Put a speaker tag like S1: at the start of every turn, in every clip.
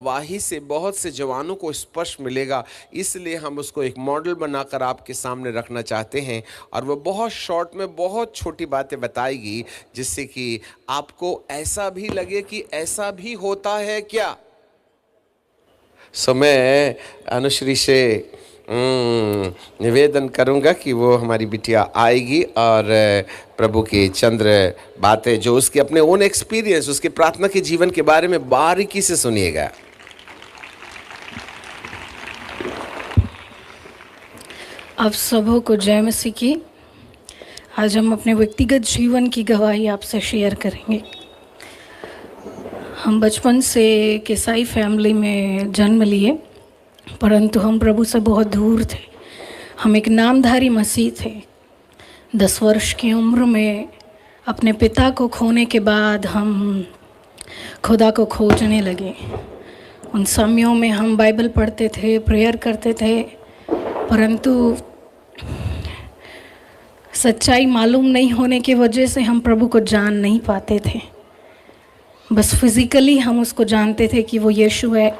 S1: वाही से बहुत से जवानों को स्पर्श मिलेगा, इसलिए हम उसको एक मॉडल बनाकर आपके सामने रखना चाहते हैं। और वो बहुत शॉर्ट में बहुत छोटी बातें बताएगी, जिससे कि आपको ऐसा भी लगे कि ऐसा भी होता है क्या। मैं अनुश्री से निवेदन करूंगा कि वो हमारी बिटिया आएगी और प्रभु की चंद्र बातें जो उसके अपने ओन एक्सपीरियंस, उसके प्रार्थना के जीवन के बारे में बारीकी से सुनिएगा।
S2: आप सबों को जय मसीह की। आज हम अपने व्यक्तिगत जीवन की गवाही आपसे शेयर करेंगे। हम बचपन से एक ईसाई फैमिली में जन्म लिए, परंतु हम प्रभु से बहुत दूर थे। हम एक नामधारी मसीह थे। 10 वर्ष की उम्र में अपने पिता को खोने के बाद हम खुदा को खोजने लगे। उन समयों में हम बाइबल पढ़ते थे, प्रेयर करते थे, परंतु सच्चाई मालूम नहीं होने की वजह से हम प्रभु को जान नहीं पाते थे। बस फिज़िकली हम उसको जानते थे कि वो यीशु है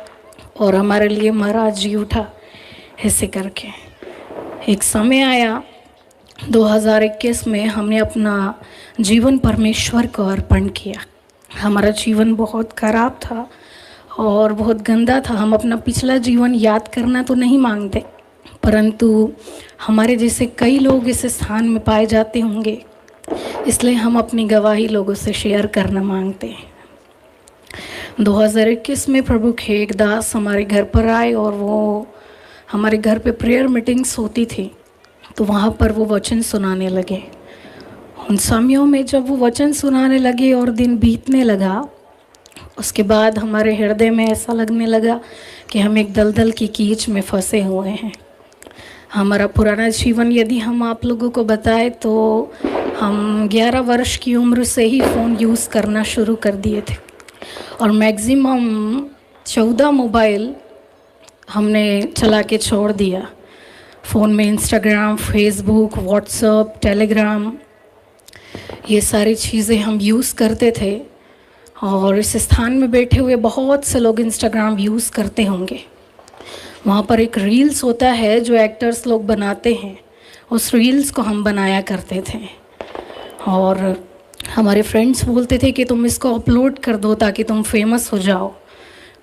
S2: और हमारे लिए मरा जी उठा, ऐसे करके। एक समय आया 2021 में, हमने अपना जीवन परमेश्वर को अर्पण किया। हमारा जीवन बहुत ख़राब था और बहुत गंदा था। हम अपना पिछला जीवन याद करना तो नहीं मांगते, परंतु हमारे जैसे कई लोग इस स्थान में पाए जाते होंगे, इसलिए हम अपनी गवाही लोगों से शेयर करना मांगते हैं। 2021 में प्रभु के एक दास हमारे घर पर आए और वो हमारे घर पे प्रेयर मीटिंग्स होती थी, तो वहाँ पर वो वचन सुनाने लगे। उन समयों में जब वो वचन सुनाने लगे और दिन बीतने लगा, उसके बाद हमारे हृदय में ऐसा लगने लगा कि हम एक दलदल की कीच में फंसे हुए हैं। हमारा पुराना जीवन यदि हम आप लोगों को बताएं तो हम 11 वर्ष की उम्र से ही फ़ोन यूज़ करना शुरू कर दिए थे और मैक्सिमम 14 मोबाइल हमने चला के छोड़ दिया। फ़ोन में इंस्टाग्राम, फेसबुक, व्हाट्सएप, टेलीग्राम, ये सारी चीज़ें हम यूज़ करते थे। और इस स्थान में बैठे हुए बहुत से लोग इंस्टाग्राम यूज़ करते होंगे। वहाँ पर एक रील्स होता है जो एक्टर्स लोग बनाते हैं, उस रील्स को हम बनाया करते थे और हमारे फ्रेंड्स बोलते थे कि तुम इसको अपलोड कर दो ताकि तुम फेमस हो जाओ।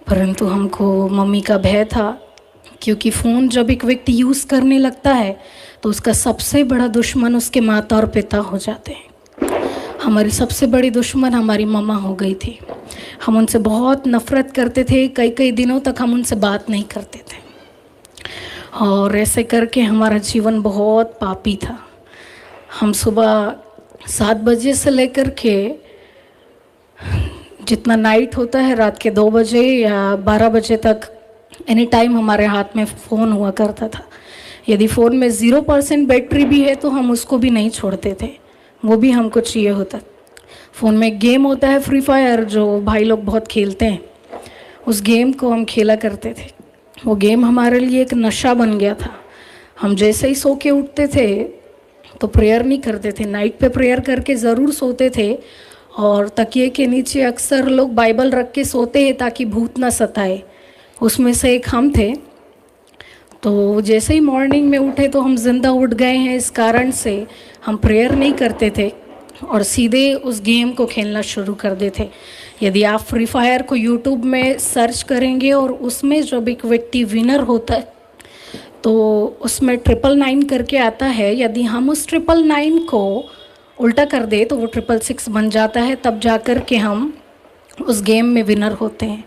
S2: परंतु हमको मम्मी का भय था, क्योंकि फ़ोन जब एक व्यक्ति यूज़ करने लगता है तो उसका सबसे बड़ा दुश्मन उसके माता और पिता हो जाते हैं। हमारी सबसे बड़ी दुश्मन हमारी मम्मा हो गई थी। हम उनसे बहुत नफ़रत करते थे, कई कई दिनों तक हम उनसे बात नहीं करते थे और ऐसे करके हमारा जीवन बहुत पापी था। हम सुबह 7 बजे से लेकर के जितना नाइट होता है रात के 2 बजे या 12 बजे तक एनी टाइम हमारे हाथ में फ़ोन हुआ करता था। यदि फ़ोन में 0% बैटरी भी है तो हम उसको भी नहीं छोड़ते थे, वो भी हमको चाहिए होता। फ़ोन में गेम होता है फ्री फायर, जो भाई लोग बहुत खेलते हैं, उस गेम को हम खेला करते थे। वो गेम हमारे लिए एक नशा बन गया था। हम जैसे ही सो के उठते थे तो प्रेयर नहीं करते थे, नाइट पे प्रेयर करके ज़रूर सोते थे और तकिए के नीचे अक्सर लोग बाइबल रख के सोते हैं ताकि भूत ना सताए। उसमें से एक हम थे। तो जैसे ही मॉर्निंग में उठे तो हम जिंदा उठ गए हैं, इस कारण से हम प्रेयर नहीं करते थे और सीधे उस गेम को खेलना शुरू कर देते। यदि आप फ्री फायर को यूट्यूब में सर्च करेंगे और उसमें जब एक व्यक्ति विनर होता है तो उसमें 999 करके आता है। यदि हम उस 999 को उल्टा कर दे तो वो 666 बन जाता है, तब जा कर के हम उस गेम में विनर होते हैं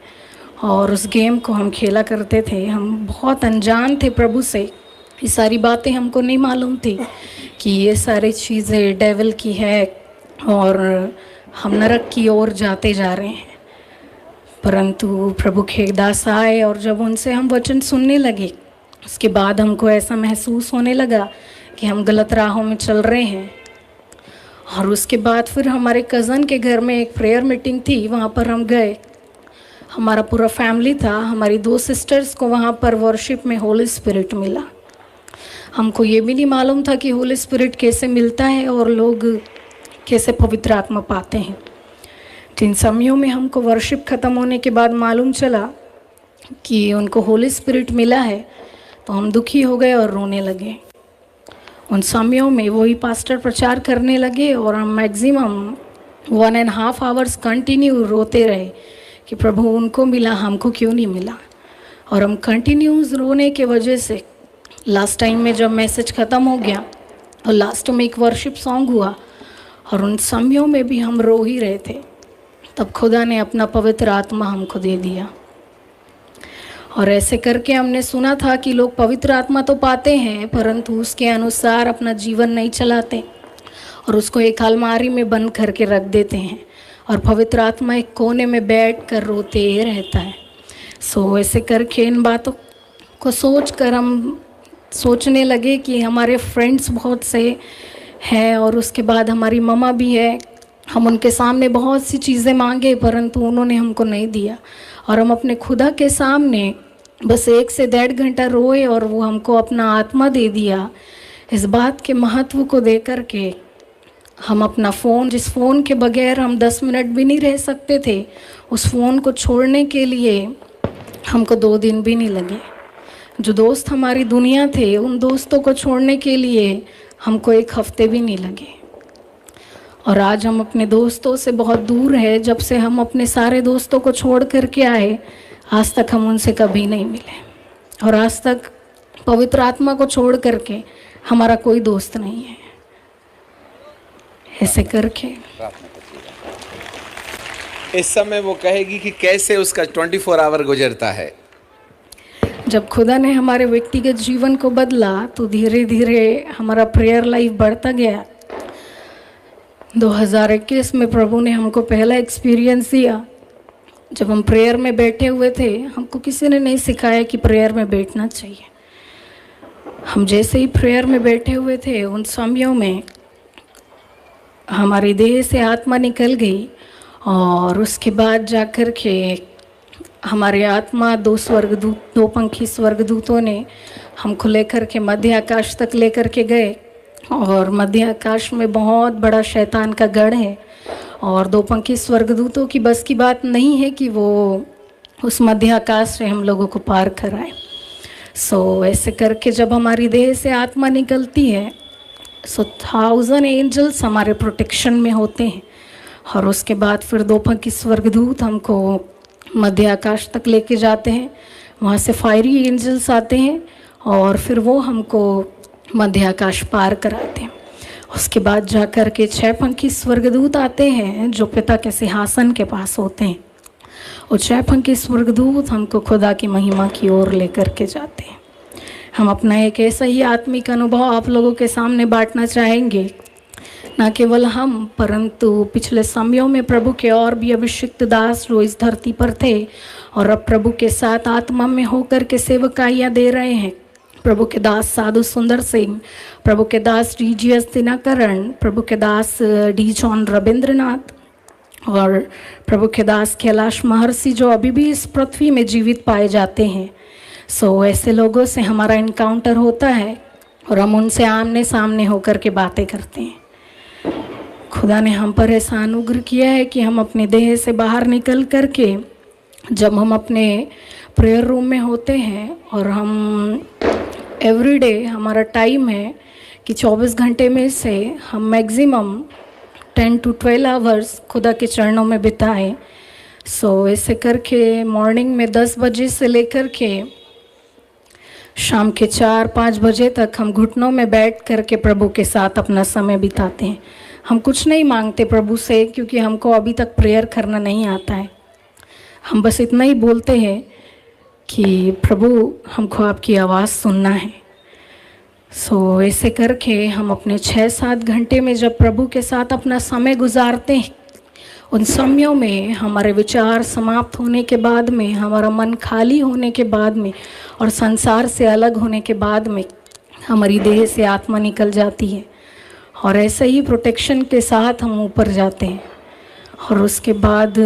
S2: और उस गेम को हम खेला करते थे। हम बहुत अनजान थे प्रभु से, ये सारी बातें हमको नहीं मालूम थी कि ये सारी चीज़ें डेविल की है और हम नरक की ओर जाते जा रहे हैं। परंतु प्रभु के दास आए और जब उनसे हम वचन सुनने लगे, उसके बाद हमको ऐसा महसूस होने लगा कि हम गलत राहों में चल रहे हैं। और उसके बाद फिर हमारे कज़न के घर में एक प्रेयर मीटिंग थी, वहाँ पर हम गए। हमारा पूरा फैमिली था। हमारी 2 सिस्टर्स को वहाँ पर वर्शिप में होली स्पिरिट मिला। हमको ये भी नहीं मालूम था कि होली स्पिरिट कैसे मिलता है और लोग कैसे पवित्र आत्मा पाते हैं। इन समयों में हमको वर्शिप ख़त्म होने के बाद मालूम चला कि उनको होली स्पिरिट मिला है, तो हम दुखी हो गए और रोने लगे। उन समयों में वही पास्टर प्रचार करने लगे और हम मैक्सिमम 1.5 आवर्स कंटिन्यू रोते रहे कि प्रभु उनको मिला, हमको क्यों नहीं मिला। और हम कंटिन्यूस रोने के वजह से लास्ट टाइम में जब मैसेज ख़त्म हो गया और लास्ट में एक वर्शिप सॉन्ग हुआ और उन समयों में भी हम रो ही रहे थे, तब खुदा ने अपना पवित्र आत्मा हमको दे दिया। और ऐसे करके हमने सुना था कि लोग पवित्र आत्मा तो पाते हैं परंतु उसके अनुसार अपना जीवन नहीं चलाते और उसको एक अलमारी में बंद करके रख देते हैं और पवित्र आत्मा एक कोने में बैठ कर रोते रहता है। सो ऐसे करके इन बातों को सोच कर हम सोचने लगे कि हमारे फ्रेंड्स बहुत से हैं और उसके बाद हमारी मम्मा भी है। हम उनके सामने बहुत सी चीज़ें मांगे परंतु उन्होंने हमको नहीं दिया और हम अपने खुदा के सामने बस 1 से 1.5 घंटा रोए और वो हमको अपना आत्मा दे दिया। इस बात के महत्व को दे कर के हम अपना फ़ोन, जिस फ़ोन के बगैर हम 10 मिनट भी नहीं रह सकते थे, उस फ़ोन को छोड़ने के लिए हमको 2 दिन भी नहीं लगे। जो दोस्त हमारी दुनिया थे उन दोस्तों को छोड़ने के लिए हमको 1 हफ्ते भी नहीं लगे। और आज हम अपने दोस्तों से बहुत दूर है। जब से हम अपने सारे दोस्तों को छोड़ करके आए, आज तक हम उनसे कभी नहीं मिले और आज तक पवित्र आत्मा को छोड़ करके हमारा कोई दोस्त नहीं है। ऐसे करके
S1: इस समय वो कहेगी कि कैसे उसका 24 आवर गुजरता है।
S2: जब खुदा ने हमारे व्यक्तिगत जीवन को बदला तो धीरे धीरे हमारा प्रेयर लाइफ बढ़ता गया। 2021 में प्रभु ने हमको पहला एक्सपीरियंस दिया। जब हम प्रेयर में बैठे हुए थे, हमको किसी ने नहीं सिखाया कि प्रेयर में बैठना चाहिए। हम जैसे ही प्रेयर में बैठे हुए थे, उन समयों में हमारी देह से आत्मा निकल गई और उसके बाद जाकर के हमारे आत्मा 2 पंखी स्वर्गदूतों ने हमको लेकर के मध्य आकाश तक लेकर के गए। और मध्य आकाश में बहुत बड़ा शैतान का गढ़ है और 2 पंखी स्वर्गदूतों की बस की बात नहीं है कि वो उस मध्य आकाश से हम लोगों को पार कराए। सो ऐसे करके जब हमारी देह से आत्मा निकलती है, 1000 एंजल्स हमारे प्रोटेक्शन में होते हैं और उसके बाद फिर 2 पंखी स्वर्गदूत हमको मध्य आकाश तक लेके जाते हैं। वहाँ से फायरी एंजल्स आते हैं और फिर वो हमको मध्य आकाश पार कराते हैं। उसके बाद जाकर के 6 पंखी स्वर्गदूत आते हैं जो पिता के सिंहासन के पास होते हैं। और 6 पंखी स्वर्गदूत हमको खुदा की महिमा की ओर लेकर के जाते हैं। हम अपना एक ऐसा ही आत्मिक अनुभव आप लोगों के सामने बांटना चाहेंगे, ना केवल हम परंतु पिछले समयों में प्रभु के और भी अभिषिक्त दास जो इस धरती पर थे और अब प्रभु के साथ आत्मा में होकर के सेवकाइयाँ दे रहे हैं। प्रभु के दास साधु सुंदर सिंह, प्रभु के दास DGS दिनाकरण, प्रभु के दास D जॉन रविंद्रनाथ और प्रभु के दास कैलाश महर्षि जो अभी भी इस पृथ्वी में जीवित पाए जाते हैं। सो ऐसे लोगों से हमारा इनकाउंटर होता है और हम उनसे आमने सामने होकर के बातें करते हैं। खुदा ने हम पर ऐसा अनुग्रह किया है कि हम अपने देह से बाहर निकल कर के जब हम अपने प्रेयर रूम में होते हैं और हम एवरीडे हमारा टाइम है कि 24 घंटे में से हम मैक्सिमम 10 to 12 आवर्स खुदा के चरणों में बिताएं। सो ऐसे करके मॉर्निंग में 10 बजे से लेकर के शाम के 4-5 बजे तक हम घुटनों में बैठ कर के प्रभु के साथ अपना समय बिताते हैं। हम कुछ नहीं मांगते प्रभु से क्योंकि हमको अभी तक प्रेयर करना नहीं आता है। हम बस इतना ही बोलते हैं कि प्रभु हमको आपकी आवाज़ सुनना है। सो ऐसे करके हम अपने 6-7 घंटे में जब प्रभु के साथ अपना समय गुजारते हैं, उन समयों में हमारे विचार समाप्त होने के बाद में, हमारा मन खाली होने के बाद में और संसार से अलग होने के बाद में हमारी देह से आत्मा निकल जाती है और ऐसे ही प्रोटेक्शन के साथ हम ऊपर जाते हैं। और उसके बाद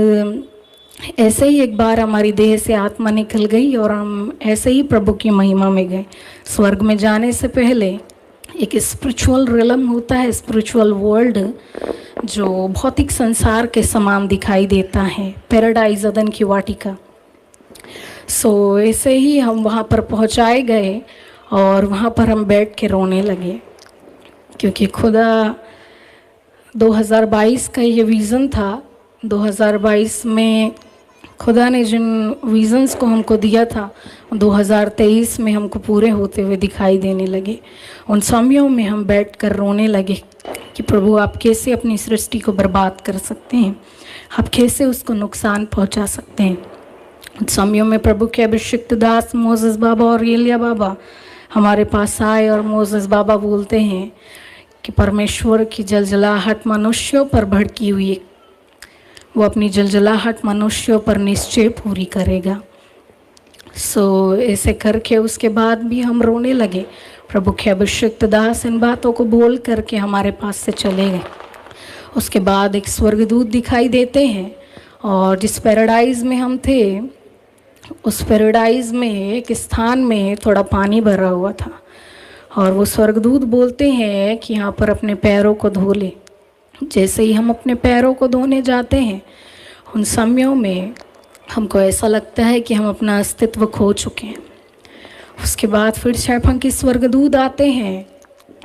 S2: ऐसे ही एक बार हमारी देह से आत्मा निकल गई और हम ऐसे ही प्रभु की महिमा में गए। स्वर्ग में जाने से पहले एक स्पिरिचुअल रिलम होता है, स्पिरिचुअल वर्ल्ड जो भौतिक संसार के समान दिखाई देता है, पैराडाइज अदन की वाटिका। सो ऐसे ही हम वहाँ पर पहुँचाए गए और वहाँ पर हम बैठ के रोने लगे, क्योंकि खुदा 2022 का ये विज़न था। 2022 में खुदा ने जिन विज़न्स को हमको दिया था 2023 में हमको पूरे होते हुए दिखाई देने लगे। उन समयों में हम बैठकर रोने लगे कि प्रभु आप कैसे अपनी सृष्टि को बर्बाद कर सकते हैं, आप कैसे उसको नुकसान पहुंचा सकते हैं। उन समयों में प्रभु के अभिषिक्त दास मोसेस बाबा और एलिया बाबा हमारे पास आए और मोसेस बाबा बोलते हैं कि परमेश्वर की जलजलाहट मनुष्यों पर भड़की हुई, वो अपनी जलजलाहट मनुष्यों पर निश्चय पूरी करेगा। सो ऐसे करके उसके बाद भी हम रोने लगे। प्रभु के अभिषिक्त दास इन बातों को बोल करके हमारे पास से चले गए। उसके बाद एक स्वर्गदूत दिखाई देते हैं और जिस पैराडाइज में हम थे उस पैराडाइज में एक स्थान में थोड़ा पानी भरा हुआ था और वो स्वर्गदूत बोलते हैं कि यहाँ पर अपने पैरों को धो ले। जैसे ही हम अपने पैरों को धोने जाते हैं उन समयों में हमको ऐसा लगता है कि हम अपना अस्तित्व खो चुके हैं। उसके बाद फिर शैफंकी स्वर्गदूत आते हैं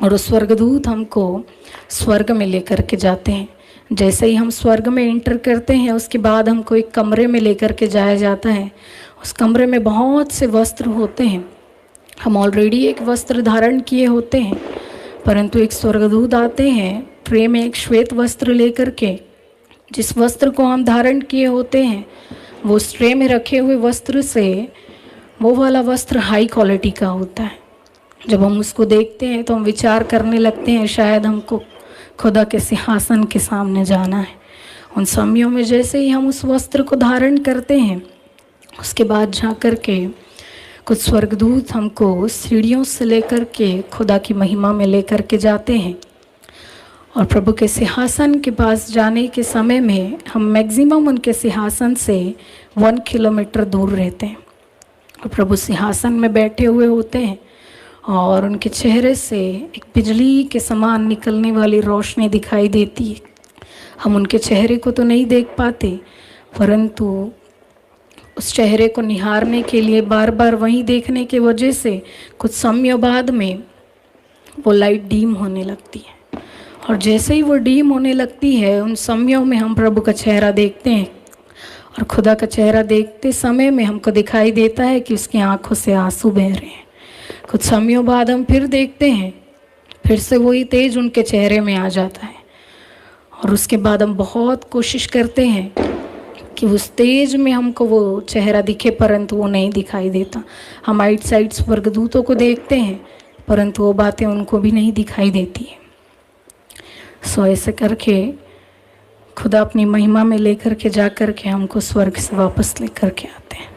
S2: और उस स्वर्गदूत हमको स्वर्ग में लेकर के जाते हैं। जैसे ही हम स्वर्ग में एंटर करते हैं उसके बाद हमको एक कमरे में लेकर के जाया जाता है। उस कमरे में बहुत से वस्त्र होते हैं। हम ऑलरेडी एक वस्त्र धारण किए होते हैं, परंतु एक स्वर्गदूत आते हैं ट्रे में एक श्वेत वस्त्र लेकर के। जिस वस्त्र को हम धारण किए होते हैं वो उस ट्रे में रखे हुए वस्त्र से वो वाला वस्त्र हाई क्वालिटी का होता है। जब हम उसको देखते हैं तो हम विचार करने लगते हैं शायद हमको खुदा के सिंहासन के सामने जाना है। उन समयों में जैसे ही हम उस वस्त्र को धारण करते हैं उसके बाद जा कर के कुछ स्वर्गदूत हमको सीढ़ियों से लेकर के खुदा की महिमा में लेकर के जाते हैं और प्रभु के सिंहासन के पास जाने के समय में हम मैक्सिमम उनके सिंहासन से 1 किलोमीटर दूर रहते हैं और प्रभु सिंहासन में बैठे हुए होते हैं और उनके चेहरे से एक बिजली के समान निकलने वाली रोशनी दिखाई देती है। हम उनके चेहरे को तो नहीं देख पाते, परंतु उस चेहरे को निहारने के लिए बार बार वहीं देखने की वजह से कुछ समय बाद में वो लाइट डीम होने लगती है और जैसे ही वो डीम होने लगती है उन समयों में हम प्रभु का चेहरा देखते हैं और खुदा का चेहरा देखते समय में हमको दिखाई देता है कि उसकी आंखों से आंसू बह रहे हैं। कुछ समयों बाद हम फिर देखते हैं, फिर से वही तेज उनके चेहरे में आ जाता है और उसके बाद हम बहुत कोशिश करते हैं कि उस तेज में हमको वो चेहरा दिखे, परंतु वो नहीं दिखाई देता। हम आइट साइड स्वर्गदूतों को देखते हैं परंतु वो बातें उनको भी नहीं दिखाई देती है। सो ऐसे करके खुदा अपनी महिमा में लेकर के जा कर के हमको स्वर्ग से वापस लेकर के आते हैं।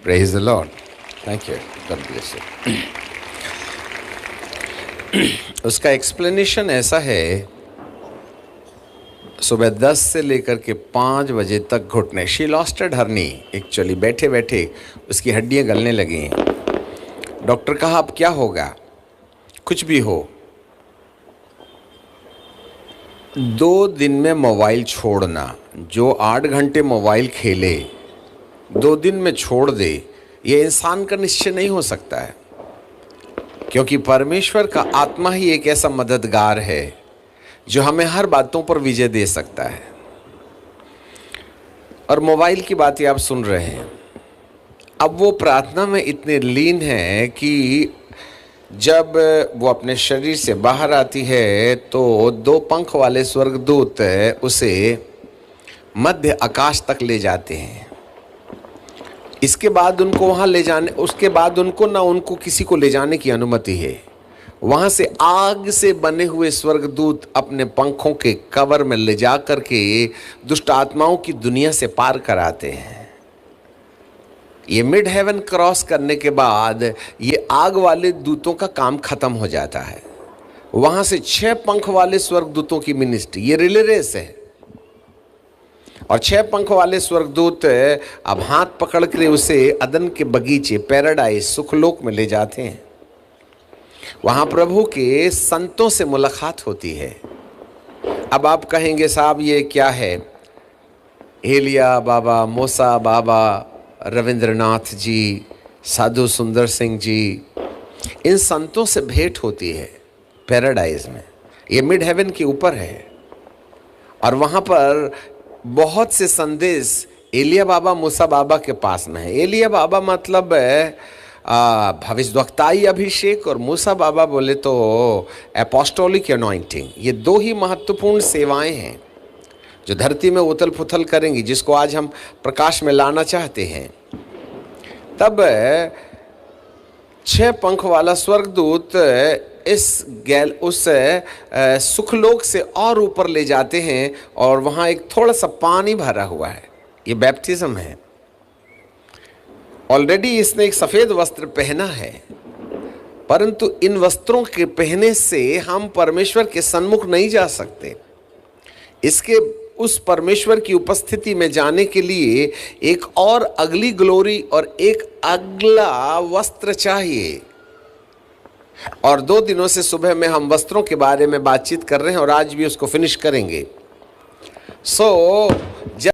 S1: Praise the Lord. Thank you. God bless you. उसका एक्सप्लेनेशन ऐसा है, सुबह 10 से लेकर के 5 बजे तक घुटने, she lost her knee, actually बैठे बैठे उसकी हड्डियां गलने लगी। डॉक्टर कहा अब क्या होगा, कुछ भी हो, 2 दिन में मोबाइल छोड़ना। जो 8 घंटे मोबाइल खेले 2 दिन में छोड़ दे, ये इंसान का निश्चय नहीं हो सकता है, क्योंकि परमेश्वर का आत्मा ही एक ऐसा मददगार है जो हमें हर बातों पर विजय दे सकता है। और मोबाइल की बातें आप सुन रहे हैं, अब वो प्रार्थना में इतने लीन है कि जब वो अपने शरीर से बाहर आती है तो 2 पंख वाले स्वर्गदूत उसे मध्य आकाश तक ले जाते हैं। इसके बाद उनको वहाँ ले जाने, उसके बाद उनको किसी को ले जाने की अनुमति है। वहाँ से आग से बने हुए स्वर्गदूत अपने पंखों के कवर में ले जा कर के दुष्ट आत्माओं की दुनिया से पार कराते हैं। ये मिड हेवन क्रॉस करने के बाद ये आग वाले दूतों का काम खत्म हो जाता है। वहाँ से 6 पंख वाले स्वर्गदूतों की मिनिस्ट्री, ये रिले रेस है। और 6 पंख वाले स्वर्गदूत अब हाथ पकड़ कर उसे अदन के बगीचे, पैराडाइज, सुखलोक में ले जाते हैं। वहाँ प्रभु के संतों से मुलाकात होती है। अब आप कहेंगे साहब ये क्या है, एलिया बाबा, मूसा बाबा, रविंद्रनाथ जी, साधु सुंदर सिंह जी, इन संतों से भेंट होती है पैराडाइज में। ये मिड हेवन के ऊपर है और वहाँ पर बहुत से संदेश एलिया बाबा, मूसा बाबा के पास में है। एलिया बाबा मतलब भविष्यवक्ताई अभिषेक, और मूसा बाबा बोले तो एपोस्टोलिक अनॉइंटिंग। ये दो ही महत्वपूर्ण सेवाएं हैं जो धरती में उथल पुथल करेंगी, जिसको आज हम प्रकाश में लाना चाहते हैं। तब 6 पंख वाला स्वर्गदूत उस सुखलोक से और ऊपर ले जाते हैं और वहाँ एक थोड़ा सा पानी भरा हुआ है। ये बैप्टिज्म है। ऑलरेडी इसने एक सफ़ेद वस्त्र पहना है, परंतु इन वस्त्रों के पहने से हम परमेश्वर के सन्मुख नहीं जा सकते। इसके उस परमेश्वर की उपस्थिति में जाने के लिए एक और अगली ग्लोरी और एक अगला वस्त्र चाहिए। और 2 दिनों से सुबह में हम वस्त्रों के बारे में बातचीत कर रहे हैं और आज भी उसको फिनिश करेंगे। जब